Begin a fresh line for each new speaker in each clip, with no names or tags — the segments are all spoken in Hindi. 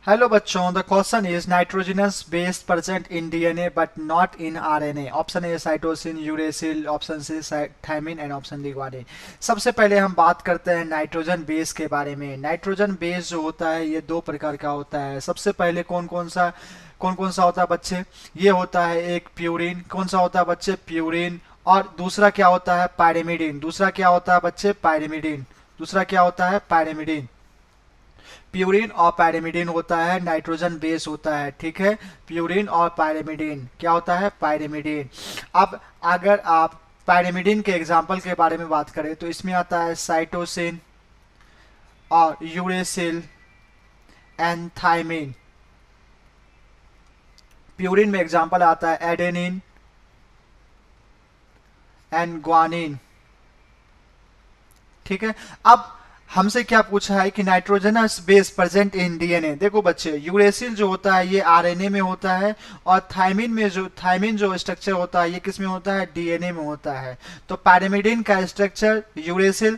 हेलो बच्चों, the question is nitrogenous base present in DNA but not in RNA. Option A cytosine, uracil, option C thymine and option D guanine. सबसे पहले हम बात करते हैं नाइट्रोजन बेस के बारे में। नाइट्रोजन बेस जो होता है ये दो प्रकार का होता है। सबसे पहले कौन कौन सा होता है बच्चे? ये होता है एक प्यूरिन। कौन सा होता है बच्चे? प्यूरिन। और दूसरा क्या होता है? पायरिमिडिन। दूसरा क्या होता है बच्चे? पायरिमिडिन। दूसरा क्या होता है? पायरिमिडिन। प्यूरिन और पायरिमिडिन होता है नाइट्रोजन बेस होता है, ठीक है। प्यूरिन और पायरिमिडिन क्या होता है? पायरिमिडिन। अब अगर आप पायरिमिडिन के एग्जाम्पल के बारे में बात करें तो इसमें आता है साइटोसिन और यूरेसिल एंड थायमिन। प्यूरिन में एग्जाम्पल आता है एडेनिन एंड ग्वानिन, ठीक है। अब हमसे क्या पूछा है कि nitrogenous base present in DNA. देखो बच्चे, यूरेसिल जो होता है ये आरएनए में होता है, और थायमिन जो स्ट्रक्चर होता है ये किस में होता है? डीएनए में होता है। तो पैरामिडिन का स्ट्रक्चर यूरेसिल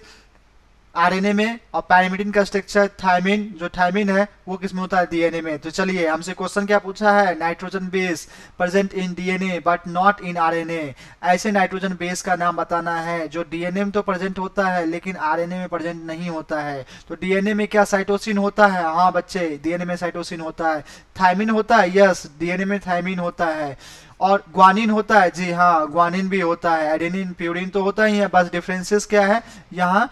आरएनए में, और पैरामिडिन का स्ट्रक्चर थायमिन जो थायमिन है वो किस में होता है? डीएनए में। तो चलिए, हमसे क्वेश्चन क्या पूछा है? Nitrogen base present in DNA but not in RNA. ऐसे नाइट्रोजन बेस का नाम बताना है जो डीएनए में तो प्रेजेंट होता है लेकिन आरएनए में प्रेजेंट नहीं होता है। तो डीएनए में क्या साइटोसिन होता है? हाँ बच्चे, डीएनए में साइटोसिन होता है। थायमिन होता है? यस, डीएनए में थायमिन होता है। और ग्वानिन होता है? जी हाँ, ग्वानिन भी होता है। एडेनिन प्यूरिन तो होता ही है, बस डिफरेंसेस क्या है यहाँ?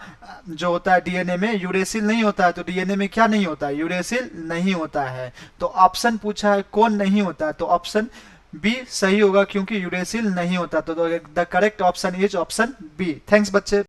जो होता है डीएनए में यूरेसिल नहीं होता है, तो डीएनए में क्या नहीं होता है? यूरेसिल नहीं होता है। तो ऑप्शन पूछा है कौन नहीं होता है, तो ऑप्शन बी सही होगा क्योंकि यूरेसिल नहीं होता। तो the correct option is option B. Thanks बच्चे।